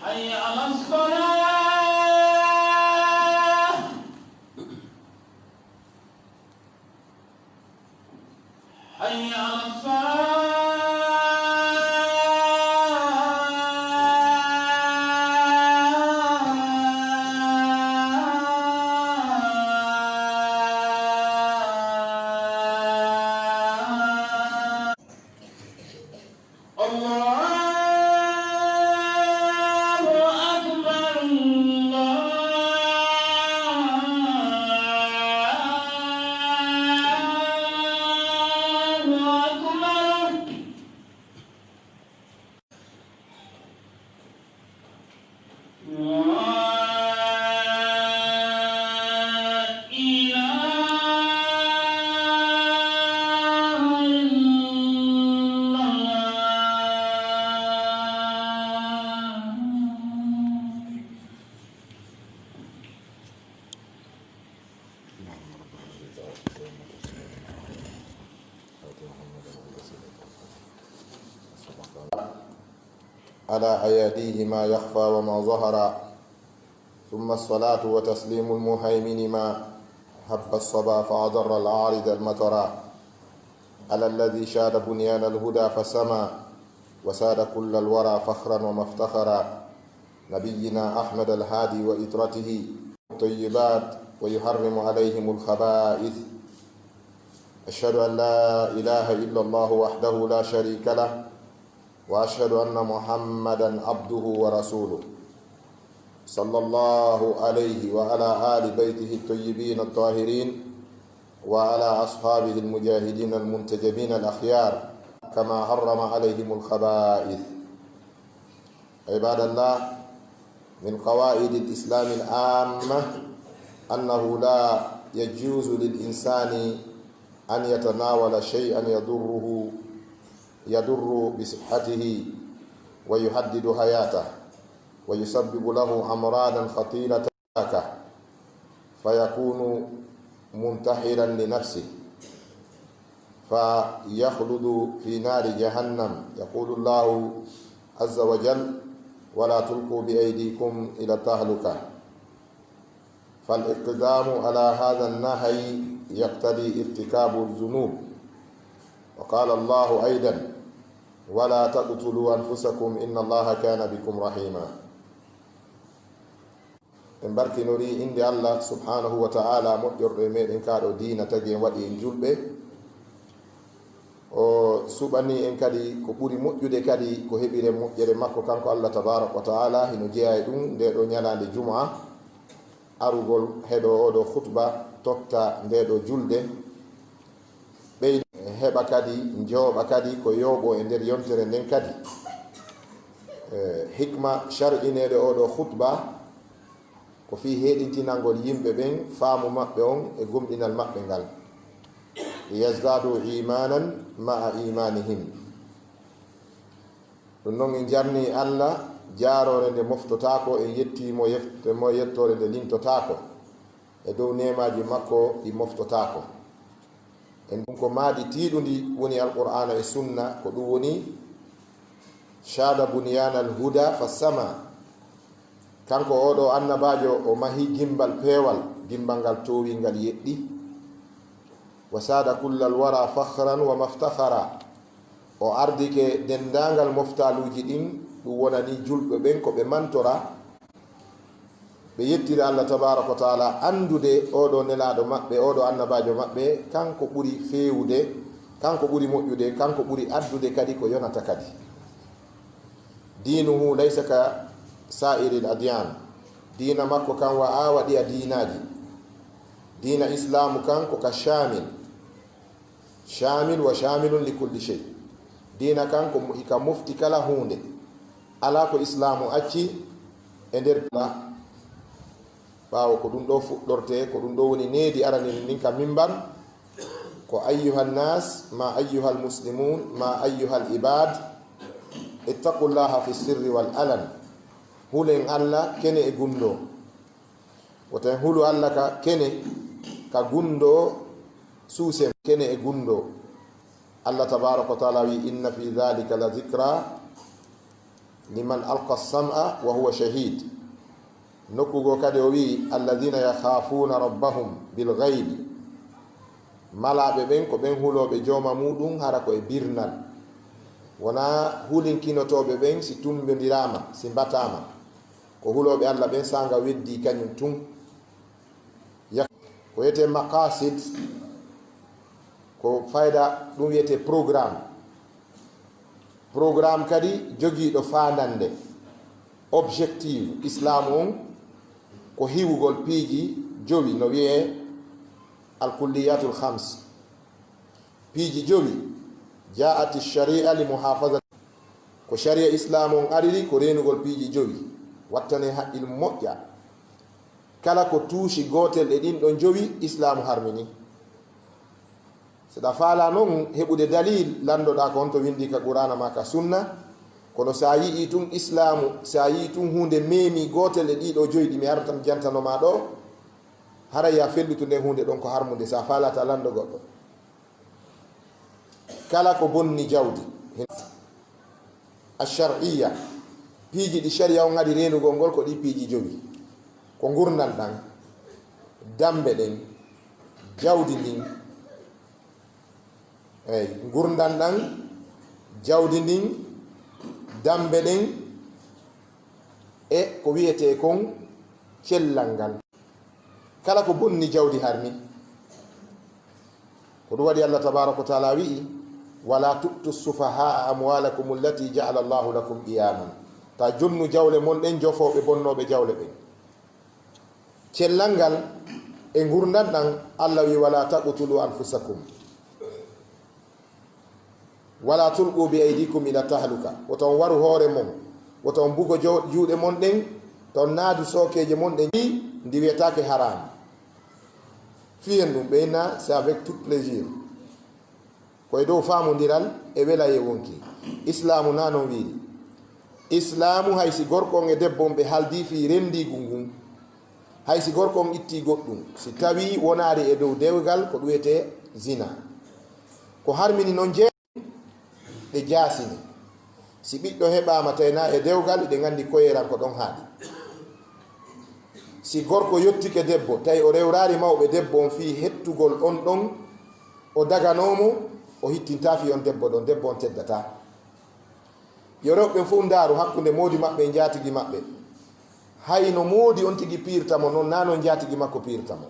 حي على الصلاة حي على الصلاة على أيديه ما يخفى وما ظهر، ثم الصلاة وتسليم المهيمن ما هب الصبا فأضر العارض المطر، على الذي شاد بنيان الهدى فسما وساد كل الورى فخرا ومفتخرا، نبينا أحمد الهادي وإطرته الطيبات ويحرم عليهم الخبائث. أشهد أن لا إله إلا الله وحده لا شريك له، وأشهد أن محمدا عبده ورسوله، صلى الله عليه وعلى آل بيته الطيبين الطاهرين وعلى أصحابه المجاهدين المنتجبين الأخيار، كما حرم عليهم الخبائث. عباد الله، من قواعد الإسلام العامة أنه لا يجوز للإنسان أن يتناول شيئا يضر بصحته ويهدد حياته ويسبب له أمراضا خطيرة فيكون منتحرا لنفسه فيخلد في نار جهنم. يقول الله عز وجل: ولا تلقوا بأيديكم إلى التهلكة. فالاقتدام على هذا النهي يقتضي ارتكاب الذنوب. وقال الله أيضا: ولا تقتلوا أنفسكم إن الله كان بكم رحيما. en barkinori inde Allah subhanahu wa ta'ala moƴƴorɗo meɗen kaɗo dina tagi en waɗi en julɓe o suɓani en kadi ko ɓuri moƴƴude kadi ko heɓire moƴƴere makko kanko Allah tabaraka wa ta'ala hino jeeya e ɗum nde ɗo ñalande jumu'a arugol heɗo oɗo khutba totta nde ɗo julde ɓeydi heɓa kadi jooɓa kadi ko yooɓo e nder yontere nden kadi hikma shar'ineɗe oɗo khutba ko fi heɗintinalngol yimɓe ɓen faamu maɓɓe on e gomɗinal maɓɓe ngal, yazdadu imanan ma'a imanihim. ɗum noon en jarni Allah jaarore nde moftotako en yettimo yettore nde lintotako e dow nemaji makko ɗi moftotako. en ɗum ko maaɗi tiiɗudi woni alqur'ana e sunna, ko ɗum woni shada bunyana alhuda fassama. kanko oɗo annabajo o mahi gimbal peewal, gimbal ngal towingal yeɗɗi. wa sada kullal wara fakhran wa maftakhara, o ardike dendangal moftaluji ɗin ɗum wonani julɓe ɓen ko ɓe mantora ɓe yettira Allah tabaraka wa taala, andude oɗo nelaɗo maɓɓe, oɗo annabajo maɓɓe kanko ɓuri fewude, kanko ɓuri moƴƴude, kanko ɓuri addude kadi ko yonata kadi. dinuhu laysa ka sa'iril adyan, dina makko kan wa waɗi a dinaji. dina islamu kan ko ka shamil wa shamilun li kulli shay. dina kan ko ika mufti kala hunde, ala ko islamu acci e nder ɓawo ko ɗum ɗo fuɗɗorte, ko ɗum ɗo woni needi aranini nin ka mimbar ko ayyuhan nas ma ayyuhal muslimun ma ayyuhal ibad ittaqullaha fi sirri wal alan. hulen Allah kene e gundo, woten hulu Allah ka kene ka gundo suuse kene e gundo. Allah tabaraka wa taala wi: inna fi dhalika la dhikra liman alqa sam'a wa huwa shahid. Nokkugo kadi o wi alladina yakhafuna rabbahum bilghaybi, malaɓe ɓen ko ɓen huloɓe jooma muɗum hara koye birnal, wona hulinkinotoɓe ɓen si tumbedirama si mbatama, ko huloɓe Allah ɓen sanga weddi kañum tun. Ko wiyete maqasid ko fayda ɗum wiyete programme kadi jogiiɗo fandande objectif islamu on ko hiwugol piiji jowi no wiye alkulliyatul khams, piiji jowi jaati sharia li muhafazati, ko sharia islamu on ariri ko renugol piiji jowi wattane haqqil moƴƴa. Kala ko tuushi gotel e ɗin ɗon jowi islamu harmini. seɗa faala noon heɓude dalil landoɗa ko on to windi ka qur'ana ma ka sunna, kono sa yii tun islamu, sa yii tun hunde memi gotel e ɗiɗo joyi ɗi mi arata mi jantanoma ɗo, hara ya fellutu nde hunde ɗon ko harmude sa falata lando goɗɗo. kala ko bonni jawdi ashar'iyya, piiji ɗi sharia on adi renugol ngol ko ɗi piiji jowi, ko gurdal ɗan, dambe ɗen, jawdi ndin, eyi gurdal ɗan, jawdi ndin, dambe ɗen, e ko wiyete kon cellal ngal. Kala ko bonni jawdi harmi. ko ɗum waɗi Allah tabaraka wa taala wi'i wala tu'tu sufahaa amwalakum allati ja'ala Allahu lakum qiyaman, ta jonnu jawle mon ɗen jofoɓe bonnoɓe jawle ɓen. cellal ngal e gurdal ɗan Allah wi wala taqtulu anfusakum wala tulqu bi aydikum ila tahluka, woton waru hoore mon, woton bugo juuɗe mon ɗen, ton naadu sookeje mon ɗen ndi wiyetake haram. fiyen ɗum ɓeyna c'est avec tout plaisir, koye dow famodiral e welaye wonki. islamu na non wiiri. islamu haysi gorko on e debbo on ɓe haldi fi rendigu ngun, haysi gorko on itti goɗɗum, si tawi wonari e dow dewgal ko ɗum wiyete zina, ko harmini noon ɗe jasini. si ɓiɗɗo heɓama tawna e dewgal ɗe gandi koyeran ko ɗon haaɗi. si gorko yettike debbo tawi o rewrari mawɓe debbo on fi hettugol on ɗon, o daganomo o hittinta fi on debbo ɗon, debbo on teddata. yo rewɓe fof ndaaru hakkude moodi maɓɓe e jatigi maɓɓe, hayno moodi on tigi pirtamo noon na non jatigi makko pirtamo.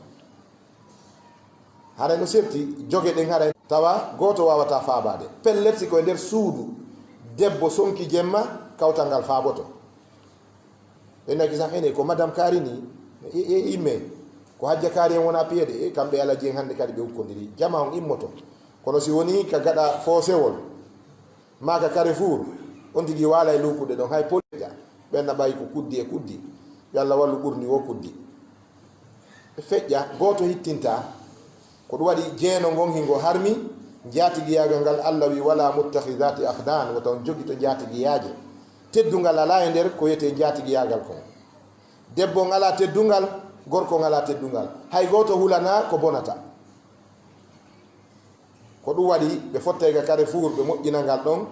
haray no serti joge ɗen haray tawa goto wawata faabade. pellet si koye nder suudu debbo sonki jemma kawtal ngal faaboto. ɓe naki san ene ko madame Kari ni imme ko hajja Kari en wona piyeɗe kamɓe ala jeen hande kadi ɓe hukkodiri jama on immoto. kono si woni ka gaɗa fosewol ma ka Carrefour on tigi waala e lukuɗe ɗon hay poliƴa ɓenna ɓayi ko kuddi e kuddi, yo Allah wallu ɓurni wo kuddi ɓe feƴƴa goto hittinta. ko ɗum waɗi jeeno ngon hingo harmi jatigiyagal ngal Allah wi wala muttakhidati akhdan, woto on jogi to jatigiyaje. teddungal ala e nder ko wiyete jatigiyagal kon. debbo on ala teddungal, gorko on ala teddungal, hay goto hulana ko bonata. ko ɗum waɗi ɓe fottay ga Carrefour ɓe moƴƴina ngal ɗon,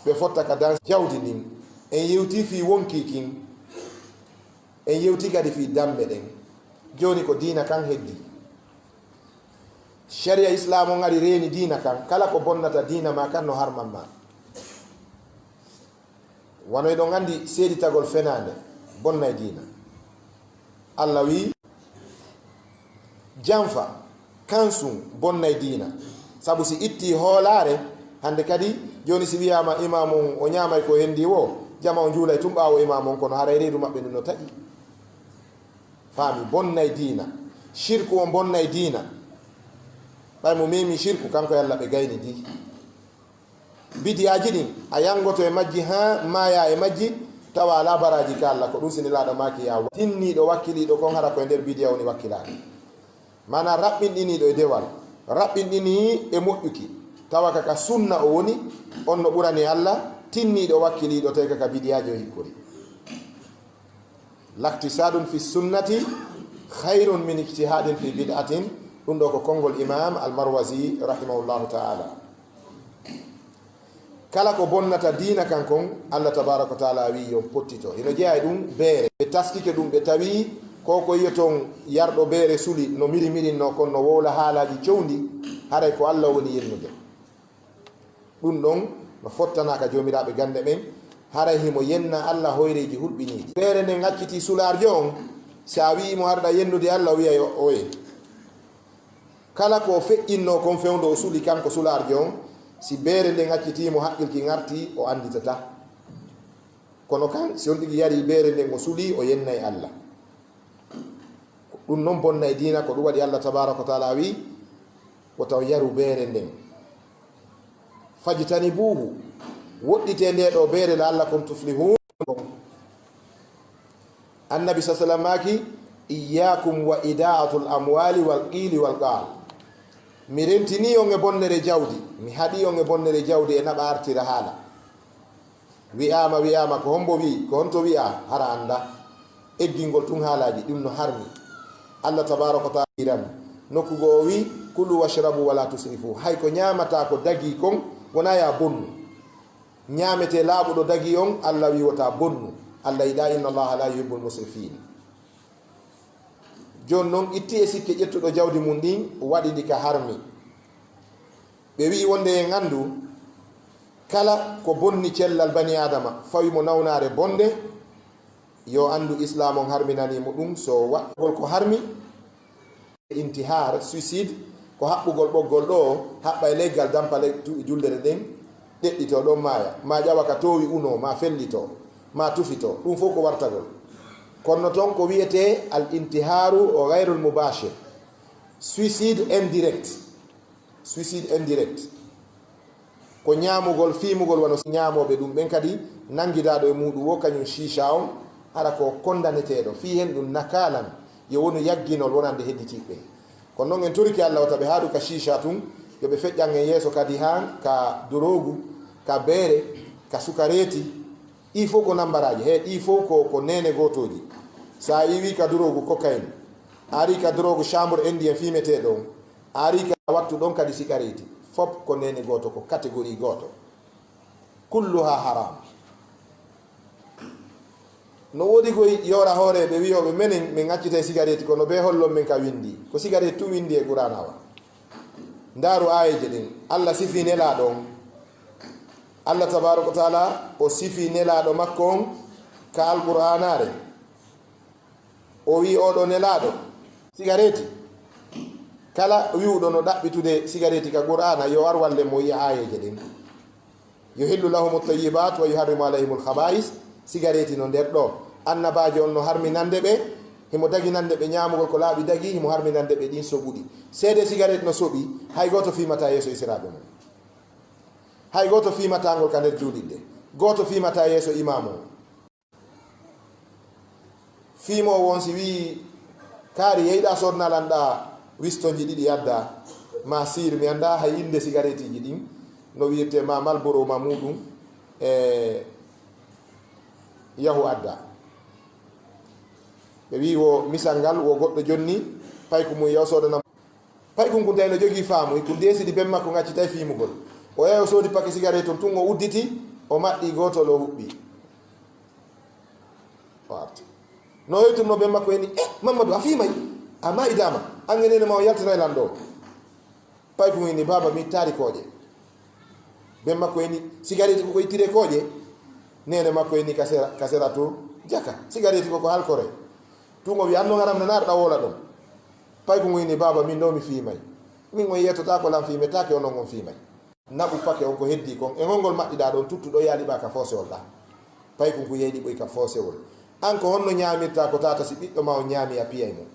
ɓe fotta ka dans jawdi ndin. en yewti fi wonki kin, en yewti kadi fi dambe ɗen. joni ko diina kan heddi. sharia islam on ari reeni diina kan, kala ko bonnata diina ma kan no harman ma. wono eɗon andi seeɗitagol fenande bonna e diina. Allah wi janfa kansum bonna e diina, sabu si itti hoolare hande kadi joni si wiyama imam on o ñamay ko hendi wo, jama o juulay tum ɓawo imam on, kono haray reedu maɓɓe no taƴi. faami bonna e diina. shirku on bonna e diina. ɓay mo memi shirku kanko e Allah ɓe gayni di. bidiyaji ɗin a yangoto e majji ha maya e majji tawa ala baraji ka Allah, ko ɗum sinilaɗo maki ya tinniɗo wakkiliɗo kon hara koye nder bidiya woni wakkilaɗo, mana raɓɓinɗiniɗo e dewal, raɓɓinɗini e moƴƴuki, tawa kaka sunna o woni on no ɓurani Allah, tinniɗo wakkiliɗo tawi kaka bidiyaji o hikkori. laktisadun fi sunnati khayrun min ijtihadin fi bid'atin, ɗum ɗo ko konngol imam al-Marwazi rahimahullahu ta'ala. kala ko bonnata diina kan kon Allah tabaraka wa taala wi yo pottito ino jeeya ɗum beere ɓe taskike ɗum ɓe tawi koko yiyaton yarɗo beere suli no miri mirinno kon no wowla haalaji cewndi haray ko Allah woni yennude ɗum ɗon no fottanaka jomiraɓe gande ɓen haray himo yenna Allah hoyreji hulɓiniɗi beere nden hacciti sularjo on sa wimo harɗa yennude Allah wiya yo oye kala ko feƴƴinno kon fewndo o suli kanko sularjo on si beere nden haccitimo haqqilki garti o anditata kono kan si on ɗigi yari beere nden o suli o yennay Allah ɗum noon bonna e diina ko ɗum waɗi Allah tabaraka wa taala wi wotaw yaru beere nden fajitani buuhu woɗɗite nde ɗo beere la Allah kon tuflihun annabi sa sallam maki iyakum wa ida'atul amwali wal qili wal qal mi rentini on e bonnere jawdi mi haɗi on e bonnere jawdi e naɓa artira haala wiyama ko hombo wi ko honto wiya hara anda eggingol tun haalaji ɗum no harmi Allah tabaraka wa taala iran nokkugo o wi kulu washrabu wala tusrifu hay ko ñamata ko dagi kon wona ya bonnu ñamete laaɓuɗo dagi on Allah wi wota bonnu Allah yiɗa inna allaha la yuhibbul musrifin joni noon itti e sikke ƴettuɗo jawdi mum ɗin waɗi ndi ka harmi ɓe wi wonde en andu kala ko bonni cellal bani adama fawi mo nawnare bonde yo andu islam on harminanimo ɗum so waɗgol ko harmi intihar suicide ko haɓɓugol ɓoggol ɗo haɓɓa e leggal dampale jullere ɗen ɗeɗɗito ɗon maya ma ƴawa ka towi uno ma fellito ma tufito ɗum fof ko wartagol kono toon ko wiyete al intiharu o gayrul mubashir suicide indirect ko ñamugol fimugol wano ñamoɓe ɗum ɓen kadi nanguidaɗo e muɗum wo kañum chicha on hara ko kondaneteɗo fi hen ɗum nakalan yo wonu yagginol wonande hedditiɓɓe kono noon en toriki Allah wata ɓe haɗu ka chicha tun yoɓe feƴƴan en yeeso kadi han ka dorogu ka beere ka sukareti il faut ko nambaraji he ɗi fof ko nene gotoji sa iwi ka dorogu cocaine ari ka dorogu chambre indien fimeteɗo on ari ka wattu ɗon kadi sigareti fop ko nene goto ko catégorie goto kulluha haram no wodi koye yora hooreɓe wiyoɓe menen min accite cigarette kono be hollon men ka windi ko cigarette tu windi e qur'anawa ndaru ayeje ɗin Allah sifi nelaɗo on Allah tabaraka wa taala o sifi nelaɗo makko on ka alqur'anare o wi oɗo nelaɗo cigarette kala wiwɗo no ɗaɓɓitude cigarette ka qur'ana yo ar walle mo yiya ayeje ɗin yuhillu lahum at-tayyibat wa yuharrimu alayhim al-khaba'is cigarette no nder ɗo annabajo on no harminande ɓe himo daginande ɓe ñamugol ko laaɓi dagi himo harminande ɓe ɗin soɓuɗi seede cigarette no soɓi hay goto fimata yeeso isiraɓe mum hay goto fimatagol ka nder juuɗiɗɗe goto fimata yeeso imamu fimo won si wi kaari yeyiɗa sodnalanɗa wistoji ɗiɗi adda ma sir mi anda hay inde cigarette ji ɗin no wirte ma malboro ma muɗum e yahu adda ɓe wi wo misal ngal wo goɗɗo jonni payko mum yaw sodana payko ngu dayno jogui faamu ko ndesiɗi ben makko gaccitay fimugol o yaw soodi paquet cigarette on tun o udditi o maɗɗi gotol o huɓɓi warta no yeyturno ben makko eni Mamadou a fimay a mayidama angenene ma o yaltana lanɗo payko mum ni baba mi taari kooƴe ben makko eni cigarette koko ittire kooƴe nene makko eni kasera to jaka cigarette koko halkore tungo wi anno ngaram na narɗa wola ɗon payko mum ni baba min ɗo mi fimay min on yettota ko lam fimetake onon on fimay naɓu pake on ko heddi kon e ngolngol maɗɗiɗa ɗon tuttuɗo yaaliɓa ka foosewol ɗa payko ngu yeyɗi ɓoy ka foosewol an ko honno ñamirta ko tata si ɓiɗɗo ma o ñaami a piyay mum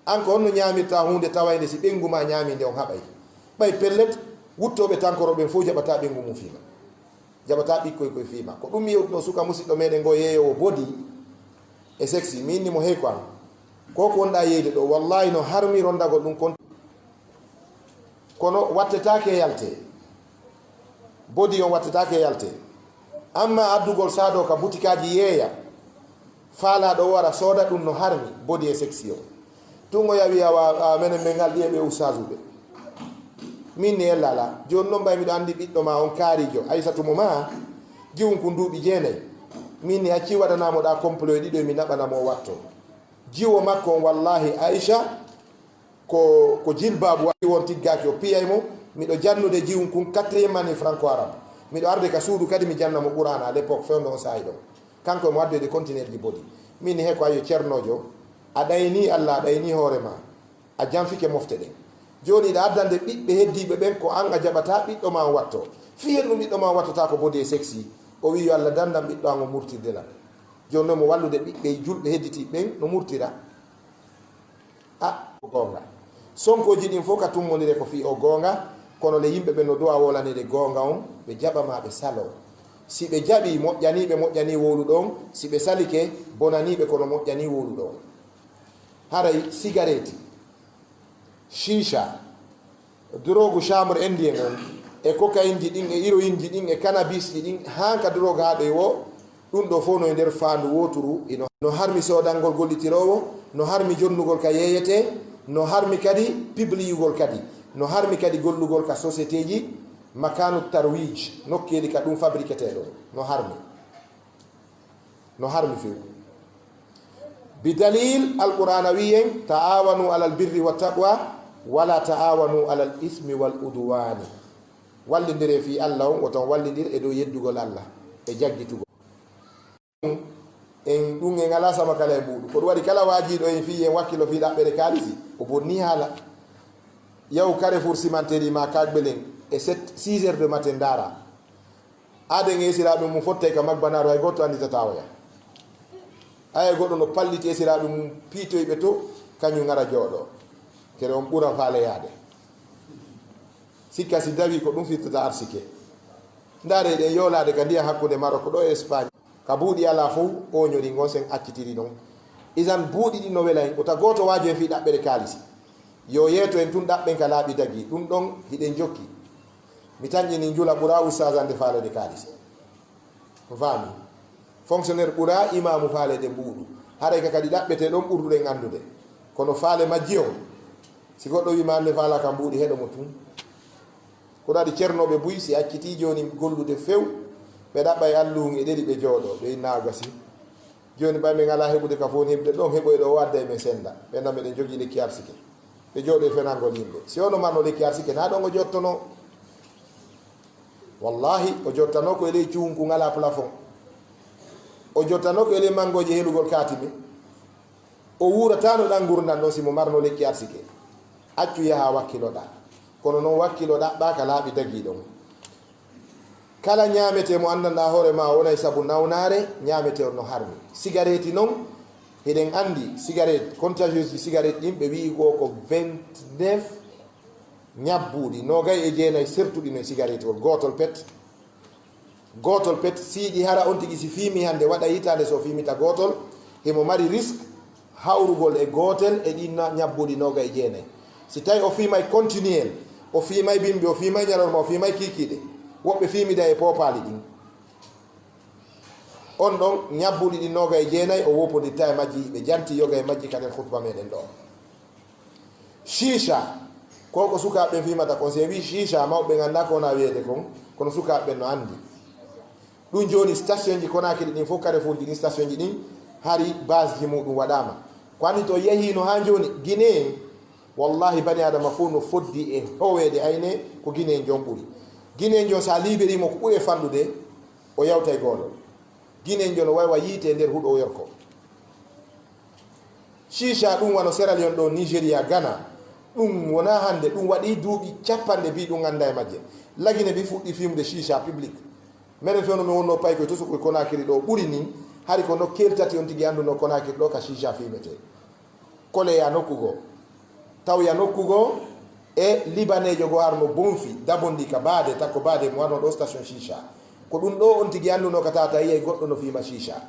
an ko honno ñamirta hunde tawayde si ɓengu ma ñaami nde on haɓay ɓay pellet wuttoɓe tankoroɓen fof jaɓata ɓengu mum fiima jaɓata ɓikkoy koye fiima ko ɗum yewtuno suka musidɗo meɗen ngo yeeyowo bodi e sexy mi innimo hey ko an koko wonɗa yeyde ɗo wallahi no harmi rondagol ɗum kon kono wattetake yalte bodi on wattetake yalte amma addugol saado ka butikaji yeeya faalaɗo wara sooda ɗum no harmi bodi e sexy o tungo yawi awa menen ɓe ngal ɗiye ɓe usage ɓe min ne yellala joni noon mbay miɗo andi ɓiɗɗo ma on kaarijo Aissatu mo ma jiwum ko nduuɓi 9 min ne acci waɗanamoɗa complet ɗiɗo mi naɓanamo watto jiwo makko on wallahi Aisha ko jilbabu waɗi won tiggaki o piyay mo miɗo jannude jiwum kun 4e année franco arabe miɗo arde ka suudu kadi mi jannamo qur'an à l'époque fewndo on saayi ɗo kanko e mo wadde de contenaire ji bodi min he ko ayo ceernojo a ɗayni Allah a ɗayni hoorema a janfike mofte ɗen joni ɗa addande ɓiɓɓe heddiɓe ɓen ko an a jaɓata ɓiɗɗo ma watto fi hen ɗum ɓiɗɗo ma wattata ko bodi e sexy o wi yo Allah dandam ɓiɗɗo an o murtirdelam joni noon mo wallude ɓiɓɓe julɓe hedditi ɓen no murtira gonga sonkoji ɗin fof ka tummodire ko fi o gonga kono le yimɓe ɓe no duwa wolanede gonga on ɓe jaɓama ɓe salo si ɓe jaɓi moƴƴaniɓe moƴƴani woluɗo on si ɓe salike bonaniɓe kono moƴƴani woluɗo on haray cigarette shisha drogue chambre indien on e cocaine ji ɗin e héroïne ji ɗin e cannabis ji ɗin hanka drogue haɗo e wo ɗum ɗo fof no e nder fandu woturu no harmi sodangol gollitirowo no harmi jonnugol ka yeyete no harmi kadi pibliyugol kadi no harmi kadi gollugol ka société ji makanu tarwij nokkeli ka ɗum fabriquete ɗo no harmi few bidalil alqur'ana wiyen ta'awanu alal birri wa taqwa wala ta'awanu alal ismi wal udwani wallidire fi Allah on woton wallidir e dow yeddugol Allah e jaggitugol en ɗum en ala sama kala e ɓuuɗu ko ɗum waɗi kala wajiɗo en fi en wakkilo fiɗaɓɓere kalisi o bonni haala yaw Carrefour cimenterie ma kagbelen e 6 heures de matin dara aden esiraɓe mum fottay ka magbanaro hay goto andi tatawoya aya goɗɗo no palliti esiraɓe mum piitoyɓe to kañum gara jooɗo kede on ɓuura faaleyade sikka si dawi ko ɗum firtata arsike ndaare ɗen yolade ka ndiyam hakkude Maroc ɗo e Espagne ka buuɗi ala fof oñoɗi gon sen accitiri ɗon isan buuɗi ɗi no wela en ota goto waji en fi ɗaɓɓere kalisi yo yeeto en tun ɗaɓɓen ka laaɓi dagi ɗum ɗon hiɗen jokki mi tañƴini jula ɓura ustasande faalede kalisi ko faami fonctionnaire ɓura imamu faalede mbuuɗu haɗay ka kadi ɗaɓɓete ɗon ɓurduɗen andude kono faale majji on si goɗɗo wima ande faala ka mbuuɗi heɗomo tun ko ɗaɗi ceernoɓe buy si acciti joni gollude few ɓe ɗaɓɓa e alluhum e ɗeɗi ɓe jooɗo ɓe innagasi joni ɓay min ala heɓude ka fof heɓde ɗon heɓoy ɗo wadda e men senda ɓenna meɗen jogui lekki arsike ɓe jooɗo e fenangol yimɓe si ono marno lekki arsike na ɗon o jottono wallahi o jottano ko eley cuhunku ngala plafond o jottano ko eley mangoje helugol katimi o wuratano ɗan gurdan ɗon simo marno lekki arsike accu yaha wakkiloɗa kono noon wakkiloɗa ɓaka laaɓi dagui ɗon kala ñamete mo andanɗa hoore ma wonay saabu nawnare ñamete on no harmi cigarette noon eɗen andi cigarette contagieuse ji cigarette ɗin ɓe wi ko 29 ñabbuɗi nogay e jeenayi sertuɗi no cigarette ol gotol pet siiƴi hara on tigui si fiimi hande waɗa hitande so fiimita gotol hemo mari risque hawrugol e gotel e ɗin ñabbuɗi nogay e jeenayi si tawi o fiimay continuel o fiimay bimbi o fiimay ñalorma o fiimay kikiɗe woɓɓe fiimida e popali ɗin on ɗon ñabbuɗi ɗi noga e jeenayi o wopoditta e majji ɓe janti yoga e majji kaden hutba meɗen ɗo chicha koko sukaɓe fimata kon se wi chicha mawɓe ganda ko wona wiyede kon kono sukaɓe no andi ɗum joni station ji Conakry ɗin fof Carrefour ji ɗin station ji ɗin hari base ji muɗum waɗama ko andi to yahino ha joni Guinée wallahi bani adama fof no foddi e howede ayne ko Guinée jon ɓuuri Guinée jon sa liberimo ko ɓuuri fanɗude o yawtay golol Guinée jon o waywa yiite nder huuɗo yorko chicha ɗum wano Sierra Leone ɗo Nigéria Ghana ɗum wona hande ɗum waɗi duuɓi capanɗe mbi ɗum ganda e majje lagine mbi fuɗɗi fimude chicha public minen fewno mi wonno pay koye to sokoye Conakry ɗo ɓuuri nin hari ko no keltati on tigui anduno Conakry ɗo ka chicha fimete koleya nokkugo tawya nokkugo e libanejo go arno bonfi dabondi ka baade takko baade mo warno ɗo station chicha ko ɗum ɗo on tigui anduno ka tata yiyay goɗɗo no fima chicha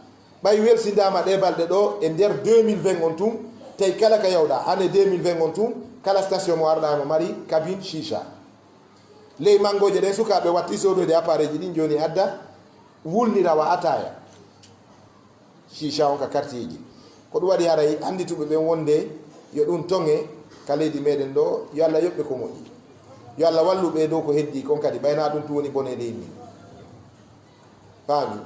ɓay welsindama ɗe balɗe ɗo e nder 2020 on tun tawi kala ka yawɗa année 2020 on tun kala station mo arɗa mo mari cabine chicha ley mangoje ɗen sukaɓe watti sodoyde appareil ji ɗin joni adda wulnirawa ataya chicha on ka quartier ji ko ɗum waɗi haray andituɓe ɓen wonde yo ɗum tonge ka leydi meɗen ɗo yo Allah yoɓɓe ko moƴƴi yo Allah wallu ɓe dow ko heddi kon kadi ɓayna ɗum tu woni bonede yimmi faami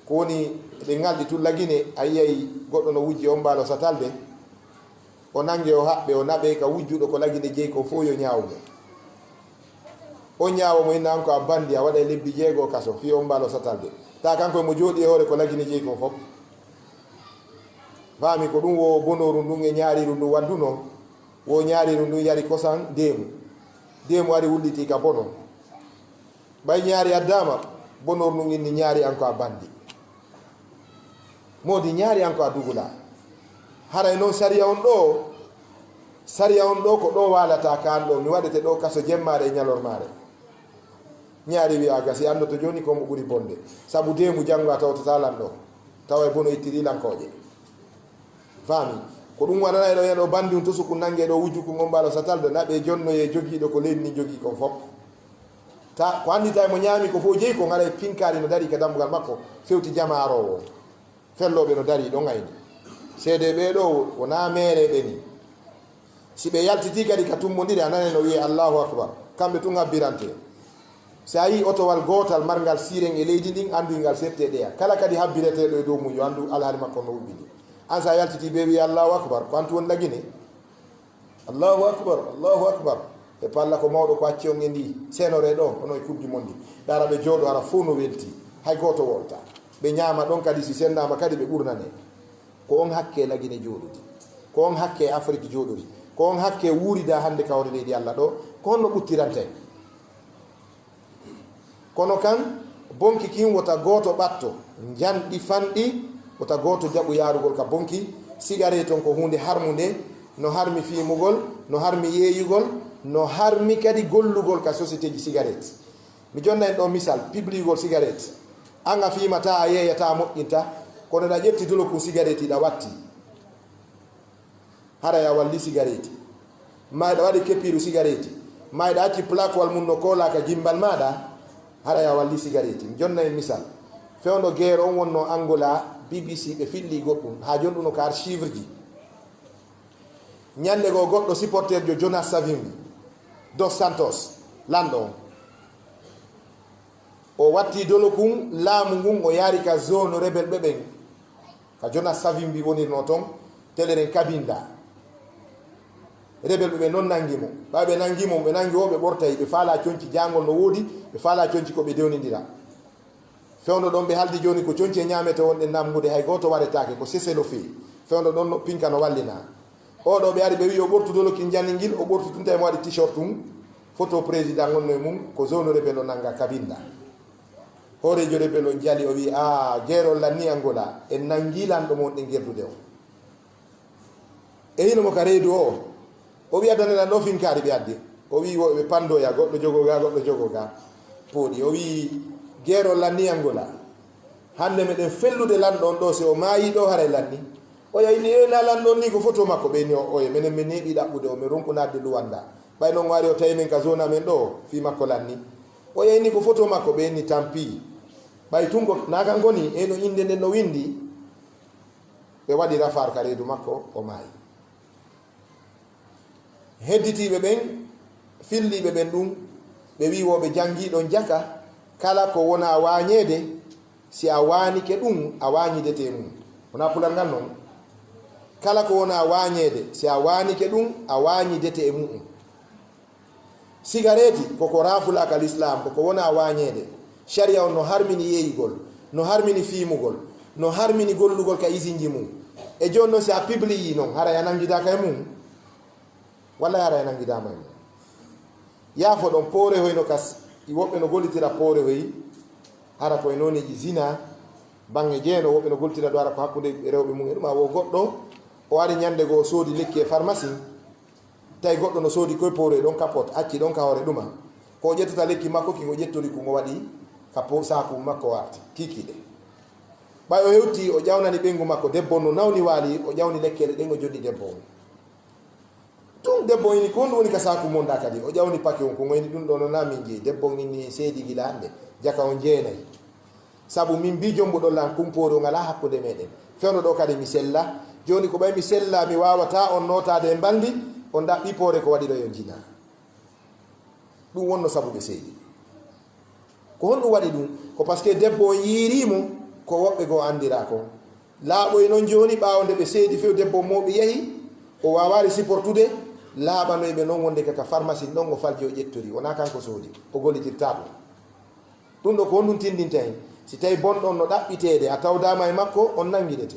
ko woni ɗe ngalɗi tullagine a yiyay goɗɗo no wujji on mbaalo satalde o nange o haɓɓe o naɓe ka wujjuɗo ko lagine jeyi ko fof yo ñaawmo o ñaawo mo inna ko a bandi a waɗa lebbi 6 kaso fi on mbaalo satalde ta kanko mo jooɗi e hoore ko lagine jeyi ko fof faami ko ɗum wo bonoru ndun e ñaariru ndu wadduno wo ñaariru ndun yari kosan deemu ari wulliti ka bono ɓay ñaari addama bonoru ndun inni ñaari an ko a bandi modi ñaari an ko a dugula haray noon sariya on ɗo ko ɗo walata kan ɗo mi waɗete ɗo kaso jemmare e ñalormare ñaari wi a gasi andoto joni komo ɓuri bonde saabu deemu janngo a tawtata lan ɗo tawa e bono ittirilankoje faami ko ɗum waɗana ɗo hen ɗo bandi um to suku nangue ɗo wujjuku on mbaalo satalde naɓe jonnoye jogiiɗo ko leydi ni jogii kon fof ta ko andita mo ñaami ko fof jeyi ko gara pinkari no dari ka dambugal makko fewti jamarowo felloɓe no dari ɗo gayni seede ɓe ɗo wona mere ɓe ni si ɓe yaltiti kadi ka tummodiri a nane no wiye allahu akbar kamɓe tun habbirante so a yi otowal gotal margal siren e leydi ndin andu ngal sette ɗeya kala kadi habbireteɗo e dow mum yo andu alhaali makko no wuɓɓini an sa yaltiti ɓe wiye allahu akbar ko antu woni lagine allahu akbar e palla ko mawɗo ko acci on e ndi senore ɗo ono e kubji mon ndi ɗara ɓe jooɗo ara fof no welti hay goto wolta ɓe ñaama ɗon kadi si sendama kadi ɓe ɓurnane ko on hakke lagine jooɗude ko on hakke afrique jooɗuri ko on hakke wuurida hande kawre leydi Allah ɗo ko honno ɓuttirante kono kan bonki kin wota goto ɓatto janɗi fanɗi wota goto jaɓu yarugol ka bonki cigarette on ko hunde harmude no harmi fimugol no harmi yeeyugol no harmi kadi gollugol ka société ji cigarette mi jonna en ɗo misal publigol cigarette an a fimata a yeeyata moƴƴinta kono ɗa ƴetti dolo ko cigarette ɗa watti hara ya walli cigarette maɗa waɗi keppiru cigarette maɗa acci plaquewal mum no kolaka gimbal maɗa hara ya walli cigarette mi jonna en misal fewdo guerre on wonno Angola BBC ɓe filli goɗɗum ha joni ɗum ko archive ji ñande go goɗɗo supporter jo Jonas Savimbi dos Santos lanɗo on o watti dolo kum laamu ngun o yaari ka zone rebel ɓe ɓen ka Jonas Savimbi wonirno toon teleren Cabinda rebel ɓe noon nangimo ɓaɓe nangimo ɓe nangi o ɓe ɓortayi ɓe faala conci jangol no woodi ɓe faala conci ko ɓe dewnidira fewndo ɗon ɓe haldi joni ko conci e ñamete wonɗe namgude hay goto waretake ko seselo fi fewndo ɗon no pinka no wallina oɗo ɓe ari ɓe wi o ɓortu dolokin janningil o ɓortu tunta mo waɗi t-shirt tum photo président gonno e mum ko zone rebel o nanga Cabinda horejo rebel o jali o wi a guerol lanni Angola en nangilanɗo mon ɗe gerdude o e hinomo ka reedu o wi adanena ɗo finkari ɓe addi o wi woɓe pandoya goɗɗo jogo ga pooɗi o wi guerol lanni Angola hande meɗen fellude lanɗon ɗo se o maayi ɗo haray lanni o yayni ena lanɗon ni ko photo makko ɓeyni oye minen min neeɓi ɗaɓɓude o min ronkunadde luwanda ɓay noon wari o tawi min ka zone amen ɗo fi makko lanni o yayni ko photo makko ɓeyni tampi ɓay tun ko nagal goni eno inde nden no windi ɓe waɗi rafar ka reedu makko o maayi hedditiɓe ɓen filliɓe ɓen ɗum ɓe wi woɓe jangiɗon jaka kala ko wona wañede si a wanike ɗum a wañidete mum wona pulal ngal noon kala ko wona wañede si a wanike ɗum a wañidete e mum cigarette koko rafulaka l'islam koko wona wañede sharia on no harmini yeeyigol no harmini fimugol no harmini gollugol ka isinji mum e joni noon si a publiyi noon hara ya nangidaka e mum walla hara ya nangidama e mum yaafo ɗon poore hoyno kas woɓɓe no gollitira poore hoyi hara koye noneji zina bange jeeno woɓɓe no gollitira ɗo hara ko hakkude rewɓe mum e ɗum a wo goɗɗo o ari ñande goo soodi lekki e pharmacie tawi goɗɗo no soodi koye poore ɗon capote acci ɗon ka hoore ɗuma ko ƴettata lekki makko kiko ƴettori kumo waɗi ka saku makko warti kikiɗe ɓay o hewti o ƴawnani ɓengu makko debbo no nawni waali o ƴawni lekkele ɗen o joddi debbo on ɗum debbo ini ko ɗum woni ka saku monda kadi o ƴawni pake on ko goyni ɗum ɗo no na min jeeyi debbo nini seedi gila hande jaka on jeenayi saabu min mbi jombuɗo lan kumpori o ngala hakkude meɗen fewno ɗo kadi mi sella joni ko ɓay mi sella mi wawata on notade e bandi on ɗaɓɓi poore ko waɗi ɗo yo jina ɗum wonno sabu ɓe seedi ko honɗum waɗi ɗum ko par ce que debbo o yiirimo ko woɓɓe goo andira ko laaɓoy noon joni ɓaawo nde ɓe seedi few debbo moɓe yahi o wawari supportude laaɓanoyɓe noon wonde kaka pharmacie ɗon o falji o ƴettori wona kanko soodi o gollitirta ɗum ɗo ko honɗum tindinta hen si tawi bonɗon no ɗaɓɓitede a tawdama e makko on nanguiɗete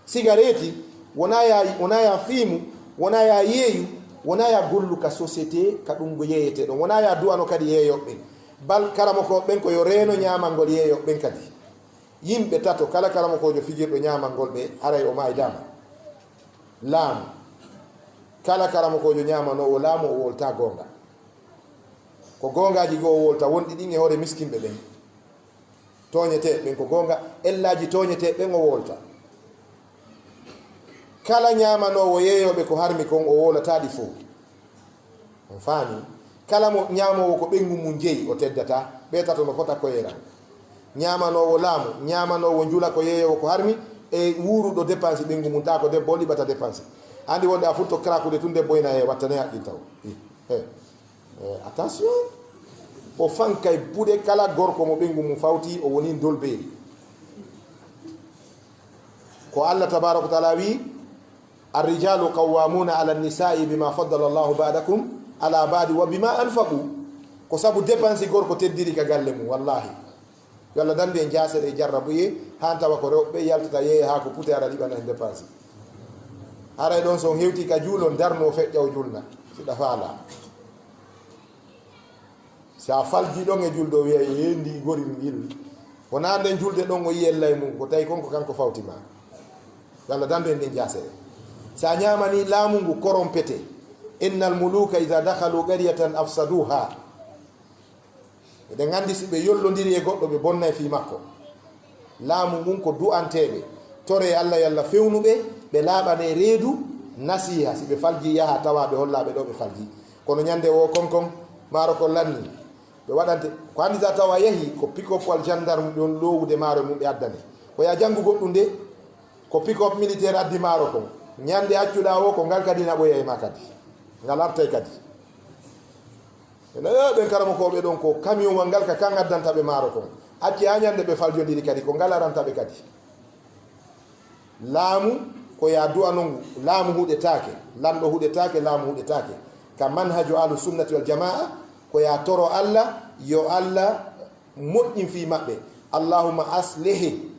cigarette wona ya fiimu wona ya yeeyu wona ya gollu ka société ka ɗum go yeeyete ɗon wona ya duwano kadi yeeyoɓɓen bal karamakoɓen ko yo reeno ñamangol yeeyoɓɓen kadi yimɓe tato kala karamakojo fijirɗo ñamangol ɓe haray o maydama laamu kala karamakojo ñamanowo laamu o wolta gonga ko gongaji goo o wolta wonɗi ɗin e hoore miskinɓe ɓen toñete ɓen ko gonga ellaji toñete ɓen o wolta kala ñamanowo yeeyoɓe ko harmi kon o wolataɗi fof on faami kala mo ñamowo ko ɓengu mum jeeyi o teddata ɓeetato no fota koyeran ñamanowo laamu ñamanowo jula ko yeeyowo ko harmi e wuruɗo dépense ɓengu mum ta ko debbo o liɓata dépense andi wonde a futto krakude tun debbo ina e wattane haqqin taw attention o fankay buɗe kala gorko mo ɓengu mum fawti o woni dolbeeri ko allah tabaraka wa taala wi arrijalu qawwamuna ala nisai bima faddala llahu ba'dakum ala ba'di wa bima anfaqu ko sabu dépense gorko teddiri ka galle mum wallahi yo allah dandi en jasere e jarrabuye han tawa ko rewɓe yaltata yeeya ha ko puute ara liɓana en dépense haray ɗon so hewti ka juulon darno feƴƴa o julna siɗa faala sa falji ɗon e julde o wiya yendi gori ngil wona nden julde ɗon o yiyellay mum ko tawi konko kanko fawtima yo allah dandi en ɗen jasere sa ñamani laamu ngu korompete innal muluka ida dakhalu qaryatan afsaduha eɗen gandi si ɓe yollodiri e goɗɗo ɓe bonnay fi makko laamu ngun ko du'anteɓe tore allah yallah fewnuɓe ɓe laaɓane reedu nasiha si ɓe falji yaha tawa ɓe hollaɓe ɗo ɓe falji kono ñande o konkon maaro ko lanni ɓe waɗante ko andita tawa yahi ko pick-up wal gendarme ɗon lowude maaro mum ɓe addane ko ya janngu goɗɗum nde ko pick-up militaire addi maaro kon ñande accuɗa o ko ngal kadi naɓoya e ma kadi ngal artay kadi ene ɓen karamakoɓe ɗon ko camion wal ngal ka kan addantaɓe maaro kon acci ha ñande ɓe faljodiri kadi ko ngal arantaɓe kadi laamu ko ya du'anongu laamu huɗetake lanɗo huɗetake laamu huɗetake ka manhaju ahlu sunnati wal jamaa ko ya toro allah yo allah moƴƴin fi maɓɓe allahumma aslihi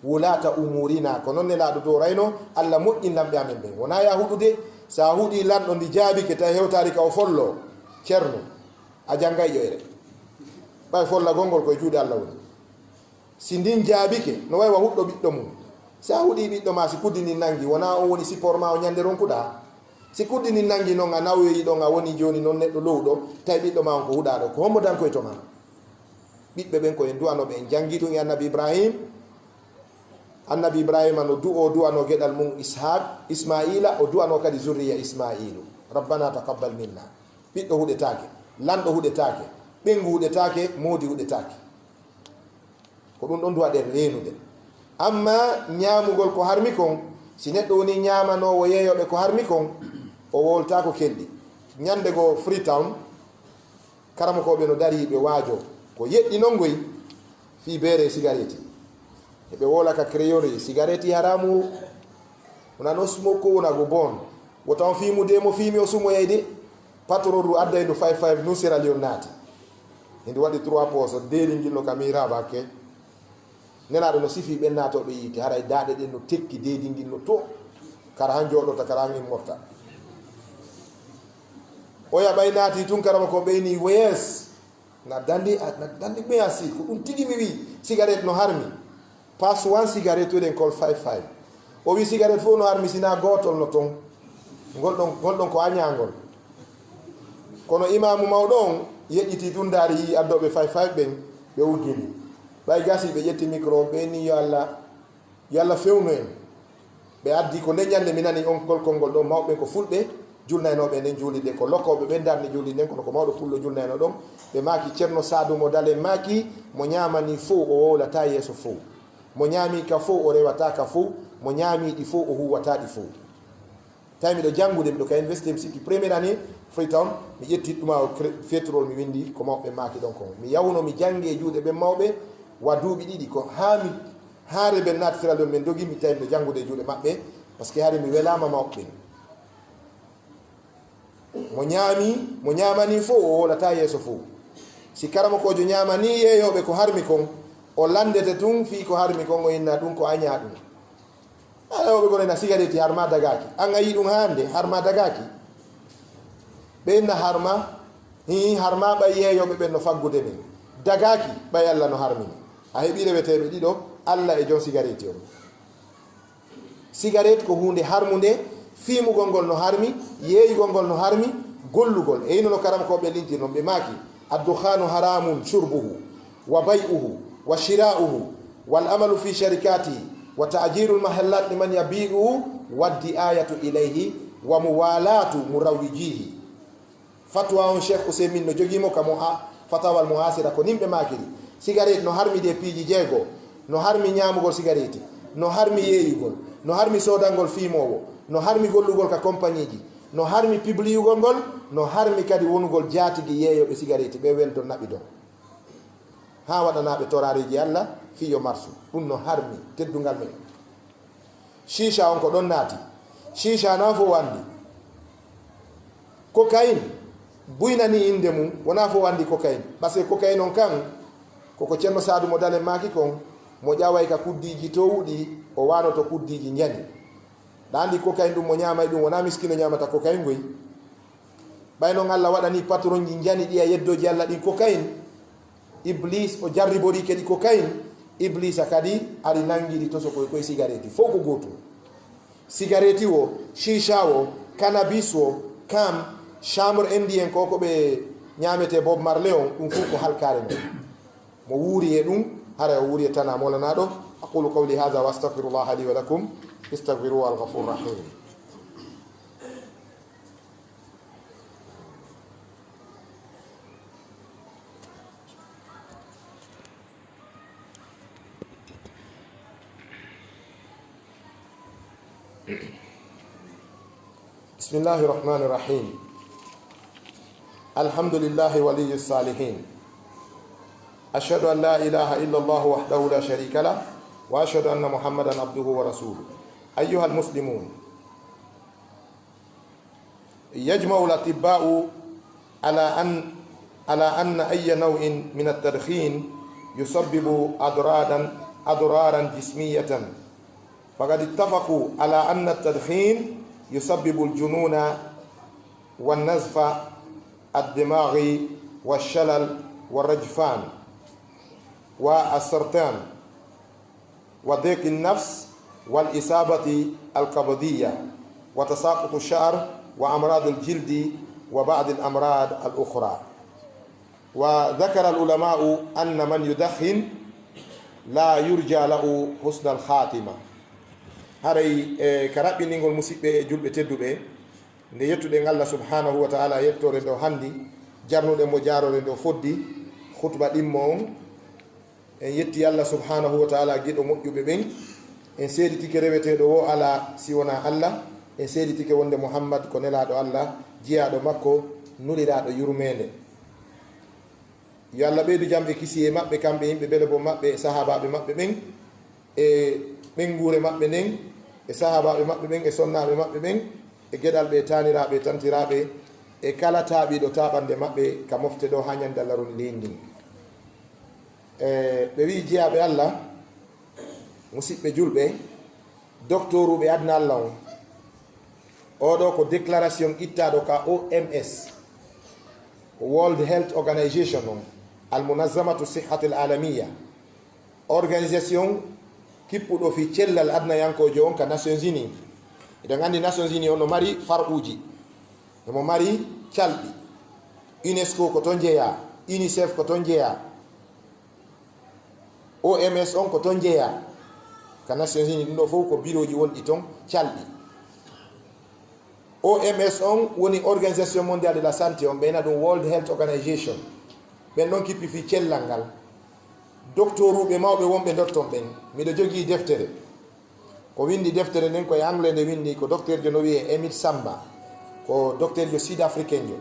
wulata umurina ko noon ne laaɗo dow rayno allah moƴƴin lamɓe amen ɓen wona ya huɗude sa huuɗi lanɗo ndi jaabike tawi hewtari ka o follo ceerno a janggay ƴoyre ɓay folla gongol koye juuɗe allah woni si ndin jaabike no way wa huɗɗo ɓiɗɗo mum sa huuɗi ɓiɗɗo ma si kuddini nangi wona on woni support ma o ñande ronkuɗa si kuddini nangi noon a nawoyi ɗon a woni joni noon neɗɗo lowɗo tawi ɓiɗɗo ma on ko huɗaɗo ko hombo dankoye to ma ɓiɓɓe ɓen ko en duwanoɓe en jangi tun e annabi ibrahima no duwano gueɗal mum ishaq ismaila o duwano kadi zurriya ismailu rabbana taqabbal minna ɓiɗɗo huɗetake lanɗo huɗetake ɓengu huɗetake moodi huɗetake ko ɗum ɗon duwaɗen renude amma ñamugol ko harmi kon si neɗɗo woni ñamanowo yeeyoɓe ko harmi kon o wolta ko kelɗi ñande go Freetown karamakoɓe no dari ɓe waajo ko yeɗɗi nongoy fi beere cigarette eɓe wolaka créole cigarette haramu wonano smoko wonago bon wotan fimu de mo fimi o sumo yeyde patroru adday ndu 55 nu Sierra Leone naati hindi waɗi 3 poso deeri ngillo kamira bakke nenaɗo no sifi ɓen natoɓe yiite haray daɗe ɗen no tekki deedi ngillo to kara han joɗota kara han morta o yaɓay naati tun karama ko ɓeyni woyes na dandi ɓe asi ko ɗum tigi mi wi cigarette no harmi pass 1 cigarette ɗen kol 55 o wi cigarette fof no harmi sina gotol no ton ngolɗon ko añagol kono imamu mawɗo on yeƴƴiti tun daari yi addoɓe 55 ɓen ɓe uggini ɓay gasi ɓe ƴetti micro ɓeni yo allah fewnu en ɓe addi ko nde ñande mi nani on kolkol ngol ɗo mawɓe ko fulɓe julnaynoɓe nden juulide ko lokkoɓe ɓen darni juuli nden kono ko mawɗo pullo julnayno ɗon ɓe maaki ceerno Sadou mo dale maaki mo ñamani fo o wowlata yeeso fo mo ñaami ka fo o rewata ka fo mo ñaamiɗi fo o huwata ɗi fo tawi miɗo janngude miɗo ka université mi sikki premiére année foy taw mi ƴetti ɗuma o fetrol mi windi ko mawɓe maaki ɗon kon mi yawno mi jangge e juuɗe ɓen mawɓe wa duuɓi ɗiɗi ko haami haare ɓen naatiral ɗon min dogi mi tawi mi janngude e juuɗe maɓɓe par ce que haade mi welama mawɓe ɓen mo ñamani fof o wolata yeeso fof si karama kojo ñamani yeeyoɓe ko harmi kon o landete tun fi ko harmi kon o inna ɗum ko aña ɗum ayoɓe gonena cigarette harma dagaki an a yi ɗum hande harma dagaki ɓe inna harma harma ɓay yeeyoɓe ɓen no faggude men dagaki ɓay allah no harmini a heeɓi reweteɓe ɗiɗo allah e jon cigarette on cigarette ko hunde harmude fiimugol ngol no harmi yeeyugol ngol no harmi gollugol e hino no karam koɓe linti noon ɓe maaki addukhanu haramun shurbuhu wa bay'uhu wa shira'uhu wal amalu fi sharikatihi wa ta'jiru lmahallat liman yabi'uhu waddi ayatu ilayhi wa muwalatu murawwijihi fatwa on cheikh Ousaymin no jogimo kamo fatawal muhasira ko nimɓe maakiri cigarette no harmi de piiji jeego no harmi ñamugol cigarette no harmi yeeyugol no harmi sodangol fiimowo no harmi gollugol ka compagnie ji no harmi publiyugol ngol no harmi kadi wonugol jaatigi yeeyoɓe cigarette ɓe weldo naɓi ɗon ha waɗanaɓe torareji allah fiyo marsu ɗum no harmi teddungal men chicha on ko ɗon naati chicha na fo wandi cocaine buynani inde mum wona fo wandi cocaine par ce que cocaine on kan koko ceerno sadou mo dalen maki kon mo ƴaway ka kuddiji towɗi o wanoto kuddiji ñani ɗandi cocaine ɗum mo ñamay ɗum wona miskino ñamata cocaine goy ɓayno allah waɗani patron ji jani ɗi a yeddoji allah ɗin cocaine iblis o jarribori kadi cocaine iblisa kadi ari nanguiɗi to sokoy koye cigarette fof ko gotum cigarette o chicha o cannabis o kam chambre indien ko ko ɓe ñamete Bob Marley on ɗum fof ko halkare men mo wuuri e ɗum hara o wuuri e tana molanaɗo aqulu qawli hadha wa astaghfirullah li wa lakum istaghfiruhu al-ghafur rahim بسم الله الرحمن الرحيم الحمد لله ولي الصالحين أشهد أن لا إله إلا الله وحده لا شريك له وأشهد أن محمدا عبده ورسوله أيها المسلمون يجمع الأطباء على أن أي نوع من التدخين يسبب أضرارا جسمية فقد اتفقوا على أن التدخين يسبب الجنون والنزف الدماغي والشلل والرجفان والسرطان وضيق النفس والإصابة الكبدية وتساقط الشعر وأمراض الجلد وبعض الأمراض الأخرى. وذكر العلماء أن من يدخن لا يرجى له حسن الخاتمة. haray karaɓɓiningol musidɓe e julɓe tedduɓe nde yettuɗen allah subhanahu wa taala yettore ndo handi jarnuɗen mo jarore ndo foddi khutba ɗimmo on en yetti allah subhanahu wa taala giɗo moƴƴuɓe ɓen en seeditike reweteɗo wo ala si wona allah en seeditike wonde mouhammad ko nelaɗo allah jiyaɗo makko nuliraɗo yurmede yo allah ɓeydu jam e kisi e maɓɓe kamɓe yimɓe beele bo maɓɓe e sahabaɓe maɓɓe ɓen e ɓengure maɓɓe nden e sahabaɓe maɓɓe ɓen e sonnaɓe maɓɓe ɓen e gueɗal ɓe taniraɓe tantiraɓe e kala taaɓiɗo taɓande maɓɓe ka mofte ɗo ha ñande allah ron leyndin ɓe wi jeyaɓe allah musidɓe julɓe docteur uɓe adna allah on oɗo ko déclaration ittaɗo ka OMS World Health Organization on almunazamatu sihhati l alamiya organisation kippuɗo fi cellal adnayankojo on ka Nations Unis eɗen andi Nations Unis on no mari far'uji emo mari calɗi UNESCO ko ton jeeya UNICEF ko ton jeeya OMS on ko ton jeeya ka Nations Unis ɗum ɗo fof ko bureau ji wonɗi ton calɗi OMS on woni organisation mondial de la santé on ɓeyna ɗum World Health Organization ɓen ɗon kippi fi cellal ngal docteur uɓe mawɓe wonɓe dotton ɓen miɗo jogii deftere ko windi deftere nden koye anglais nde windi ko docteur jo no wiye Emile Samba ko docteur jo sud africain jo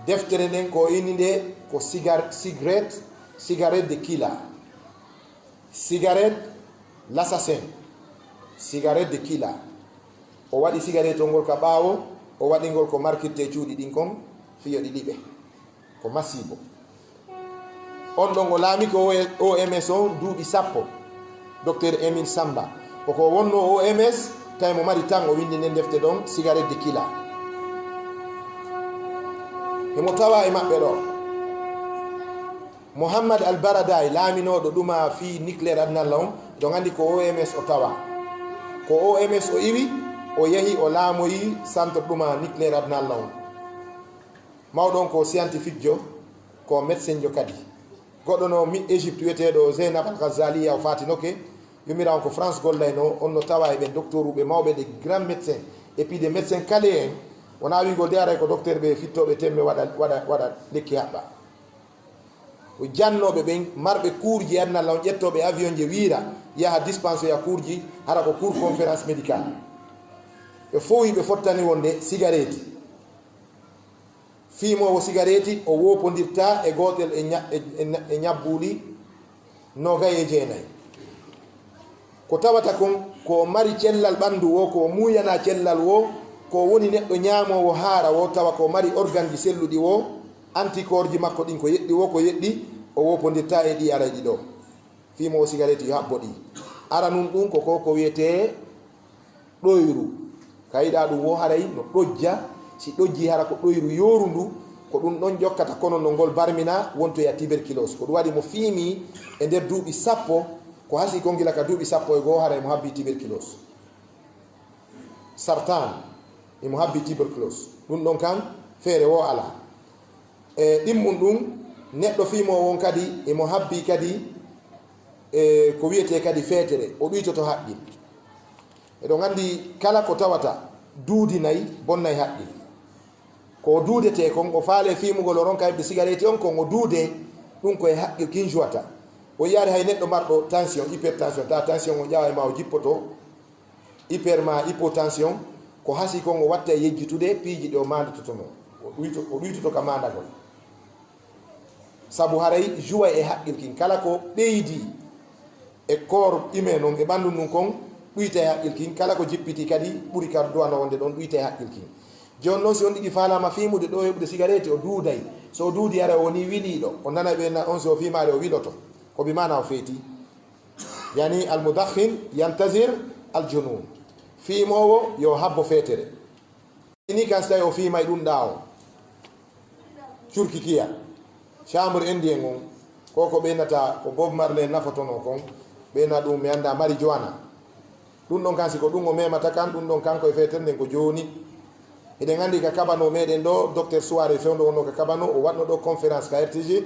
deftere nden ko inni nde ko cigarette de killer, cigarette l'assassin, cigarette de killer. O waɗi cigarette ngol ka ɓaawo o waɗi ngol ko markirte cuuɗi ɗin kon fiyo ɗiɗi ɓe ko masibo. On ɗon o laami ko OMS on duuɓi 10 docteur Emile Samba koko wonno OMS tawi mo mari tan o windi nden defte ɗon cigarette de killer. emo tawa e maɓɓe ɗo Mohammad Al-Baradei laaminoɗo ɗuma fi nucléaire adnalla on ɗo gandi ko OMS o tawa ko OMS o iwi o yahi o laamoyi centre ɗuma nucléaire adnalla on mawɗon ko scientifique jo ko médecin jo kadi goɗɗo no mi Égypte wiyeteɗo Zeynab Al-Ghazali o fatinoke yumira on ko France gollayno on no tawa e ɓe docteur uɓe mawɓe des grands médecins et puis des médecins calé en wona wigol de aray ko docteur ɓe fittoɓe temme waɗa lekki haɓɓa o jannoɓe ɓen marɓe courji adnalla on ƴettoɓe avion je wiira yaha dispense ya courji hara ko cour conférence médicale ɓe fof ɓe fottani wonde cigarette fimowo cigarette o wopodirta e gotel e ñabbuɗi 29 ko tawata kon ko mari cellal ɓandu wo ko muyana cellal wo ko woni neɗɗo ñaamowo haara wo tawa ko mari organe ji selluɗi wo anticorps ji makko ɗin ko yeɗɗi wo ko yeɗɗi o wopodirta e ɗi arayɗi ɗo fimowo cigarette yo habbo ɗi ara nun ɗum ko wiyete ɗoyru kayiɗa ɗum wo haray no ɗojja si ɗojji hara ko ɗoyru yoru ndu ko ɗum ɗon jokkata kono no ngol barmina wontoya tuberculose ko ɗum waɗi mo fiimi e nder duuɓi 10 ko hasi ko gila ka duuɓi 11 haray mo habbi tuberculose sartan imo habbi tuberculose ɗum ɗon kam feere wo ala e ɗimmum ɗum neɗɗo fiimo won kadi imo habbi kadi ko wiyete kadi feetere o ɗuytoto haqqil eɗon andi kala ko tawata duudi nayi bonnay haqqil ko duudete kon o faale fiimugol o ronka heɓde cigarette on kon o duude ɗum koye haqqil kin joata o yaari hay neɗɗo marɗo tension hypertension ta tension o ƴawa e ma o jippoto hyper ma hypotension ko hasi kon o watta e yejjitude piiji ɗe o mandatotono o ɗuytoto ka mandagol sabu haray joua e haqqil kin kala ko ɓeydi e corps humain noon e ɓanndu num kon ɗuyta e haqqil kin kala ko jippiti kadi ɓuri ka duwano wonde ɗon ɗuyta e haqqil kin joni noon si on ɗiɗi falama fimude ɗo heɓude cigarette o duuday so o duudi ara woni wiliɗo o nana ɓe on so fimade o wiloto ko bimana o feeti yani almudakhin yantazir aljunun fiimowo yo habbo feetere ini kan so tawi o fiimay ɗum ɗa o curkikiya chambre indien on koko ɓeynata ko Bob Marley nafotono kon ɓeyna ɗum mi anda marijuana ɗum ɗon kan siko ɗum o memata kan ɗum ɗon kanko e feetere nden ko joni eɗen andi ka kabano meɗen ɗo docteur soiré fewdo wonno ka kabano o waɗno ɗo conférence ka RTG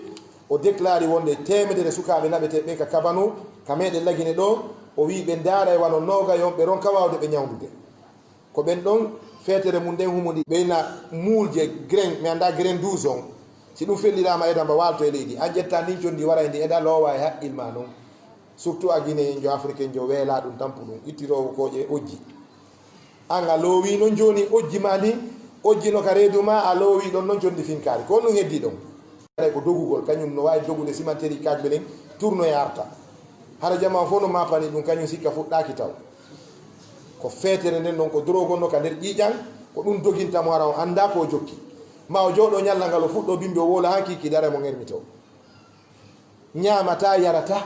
o déclari wonde temedere sukaɓe naɓeteɓe ka kabano ka meɗen lagine ɗo o wi ɓe daara e wano noga yon ɓe ronka wawde ɓe ñawdude ko ɓen ɗon feetere mum nden humudi ɓeyna muulje grain mi anda grain 12 on si ɗum fellirama edamba walto e leydi an ƴetta ndin condi wara e ndi eɗa loowa e haqqil ma noon surtout a guinéen jo africain jo weela ɗum tampu ɗum ittirowo koƴe ojji an a loowi noon joni ojji ma ndi ojjino ka reedu ma a loowi ɗon noon condi finkari ko ɗum heddi ɗon ko dogugol kañum no wawi dogude cimentérie kajɓe ɗen tourno e arta hara jama fof no mapani ɗum kañum sikka fuɗɗaki taw ko feetere nden ɗon ko drogonno ka nder ƴiƴan ko ɗum dogintamo hara o anda ko jokki ma o jooɗo ñalla ngal o fuɗɗo bimbi o wola han kiki dara mo germito ñamata yarata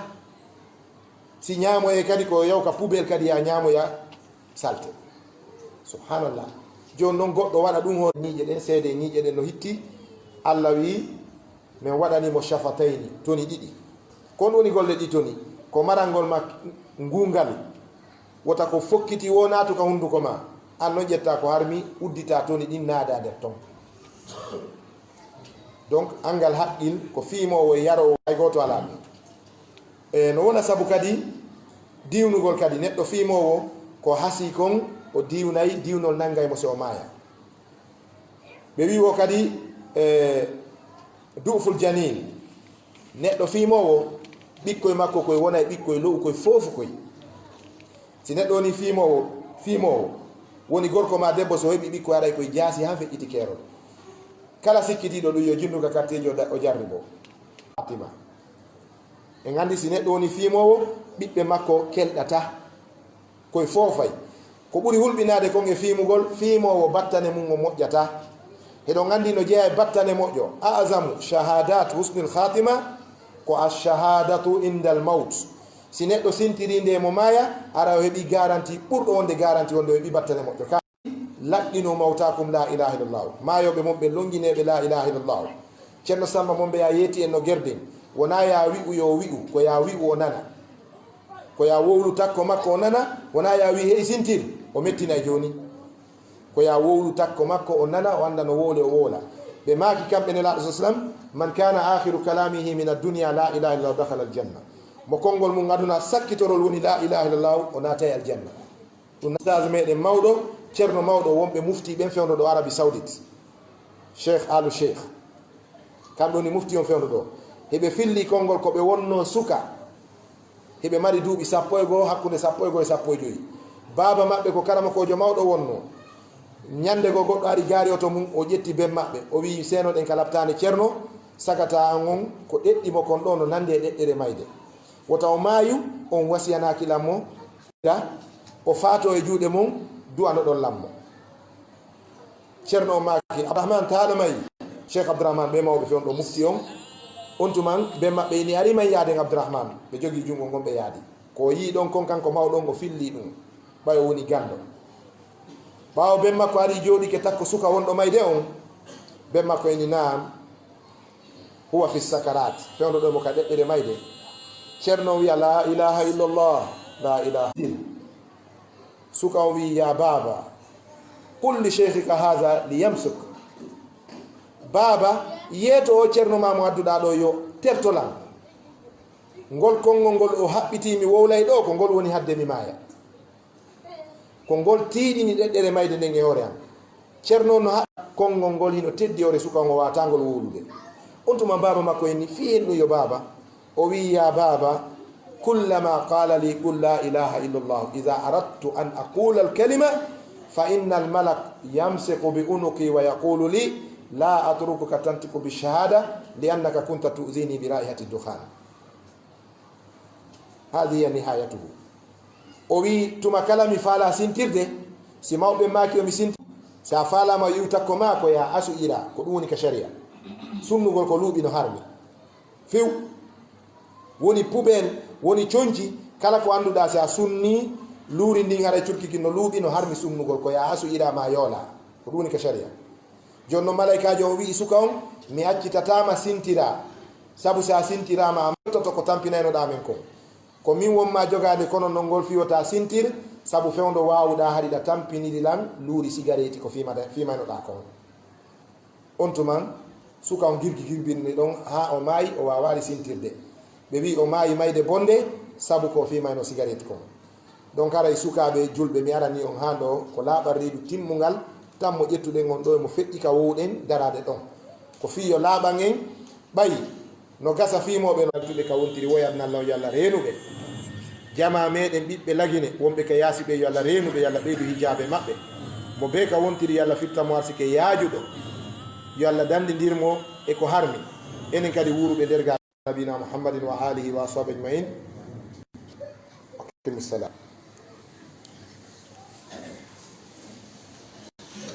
si ñamoye kadi ko yawka poubel kadi ya ñamoya salte subhanallah joni noon goɗɗo waɗa ɗum ho ñiiƴe ɗen seede ñiiƴe ɗen no hitti allah wi min waɗanimo chafatayni toni ɗiɗi kon woni golle ɗi toni ko marangol ma ngungal wota ko fokkiti wo naatu ka hunduko ma an noon ƴetta ko harmi uddita toni ɗin naada nder ton donc angal haqqil ko fiimowo e yarowo hay goto ala ɗum e no wona saabu kadi diwnugol kadi neɗɗo fiimowo ko hasi kon o diwnayi diwnol nanngaymo so o maaya ɓe wiwo kadi duuful janin neɗɗo fiimowo ɓikkoye makko koye wona e ɓikkoye lowu koye foofu koye si neɗɗo woni fiimowo woni gorko ma debbo so heɓi ɓikko aɗay koye jaasi ha feƴƴiti keerol kala sikkitiɗo ɗum yo jinnuka kartejo o jarri bo fatima e gandi si neɗɗo woni fiimowo ɓiɓɓe makko kelɗata koye foofay ko ɓuri hulɓinade kon e fiimugol fiimowo battane mum o moƴƴata heɗo gandi no jeeya e battane moƴƴo azamu shahadat husnul khatima ko ashahadatu indal maut si neɗɗo sintirinde mo maaya ara o heɓi garanti ɓurɗo wonde garanti wonde o heɓi battane moƴƴo ka laqqino mawtakum la ilaha illallah maayoɓe mon ɓe longineɓe la ilaha illallah ceerno samba mon ɓe ya yeeti en no guerden wona ya wi'u yo wi'u ko ya wi'u o nana ko ya wowlu takko makko o nana wona ya wi hey sintir o mettinay joni ko ya wowlu takko makko o nana o anda no wowle o wowla ɓe maaki kamɓe nelaɗo sa sallam man kana akhiru kalamihi min addunia la ilaha illallah dakhala aljanna mo konngol mum aduna sakkitorol woni la ilaha illallah o naatay aljanna ɗum stage meɗen mawɗo ceerno mawɗo wonɓe mufti ɓen fewno ɗo Arabie Saoudite cheikh alu cheikh kamɓe woni mufti on fewno ɗo heɓe filli konngol koɓe wonno suka heɓe mari duuɓi 11 hakkude 11 e 15 baaba maɓɓe ko karamakojo mawɗo wonno ñande go goɗɗo ari gaari oto mum o ƴetti ben maɓɓe o wi seenoɗen ka labtane ceerno sagata on ko ɗeɗɗimo kon ɗo no nande e ɗeɗɗere mayde wota o maayu on wasiyanaki lammo o faato e juuɗe mum duwano ɗon lammo ceerno o maaki abdourahmane taala mayi cheikh abdourahmane ɓe mawɓe fewn ɗo mufti on tuman ɓe maɓɓe ini ari may yaade abdourahmane ɓe jogii jungo ngon ɓe yaadi ko yii ɗon kon kanko mawɗon o filli ɗum ɓayo woni gando ɓaawo ben makko ari jooɗike takko suka wonɗo mayde on ben makko ini naam huwa fi sakarat fewndo ɗo mo ka ɗeɗɗere mayde ceerno wiya la ilaha illallah la ilaha suka o wi ya baba qul li cheikhika haha li yamsuk baba yeeto o ceerno ma mo adduɗa ɗo yo tertolan ngol konngol ngol o haɓɓitimi wowlay ɗo ko ngol woni hadde mi maaya ko ngol tiiɗini ɗeɗɗere mayde nden e hoore am ceerno no haɓɓi konngol ngol hino teddi ore suka ngo watangol wowlude on tuma baba makko enni fi hen ɗum yo baba o wi ya baba kullama qala li qul la ilaha illallah ida aradtu an aqula alkalima fa inna almalak yamsiku bi unuqi wa yaqulu li la atrukuka tantiku bishahada li annaka kunta tu'zini bi raihati dukhan hadihi nihayatuhu o wi tuma kala mi faala sintirde si mawɓe maaki o mi sinti sa faalama yiw takko ma ko ya asu ira ko ɗum woni ka sharia sunnugol ko luuɓi no harmi few woni poubel woni coñci kala ko annduɗa sa sunni luuri ndin haɗa curkiki no luuɓi no harmi sunnugol ko ya asu ira ma yoola ko ɗum woni ka sharia joni noon malaikajo o wi suka on mi accitatama sintira sabu sa sintirama a mottoto ko tampinaynoɗa men ko min wonma jogade kono no ngol fiwata sintir sabu fewndo wawuɗa haɗiɗa tampiniri lan luuri cigarette ko fimaynoɗa kon on tuman suka on girbinni ɗon ha o maayi o wawali sintirde ɓe wi o maayi mayde bonde sabu ko fimayno cigarette kon donc aray sukaɓe julɓe mi arani on ha ɗo ko laaɓarriɗu timmugal tan mo ƴettuɗen on ɗo emo feƴƴi ka wowɗen darade ɗon ko fiyo laaɓan en ɓayi no gasa fimoɓe no altuɓe ka wontiri woyatnallah yo allah reenuɓe jama meɗen ɓiɓɓe lagine wonɓe ka yaasiɓe yo allah reenuɓe yo allah ɓeydu hijabe maɓɓe mo be ka wontiri yo allah fittamo arsike yaajuɗo yo allah dandidirmo e ko harmi enen kadi wuruɓe nder ga nabina muhammadin wa alihi wa ashabi ajmain.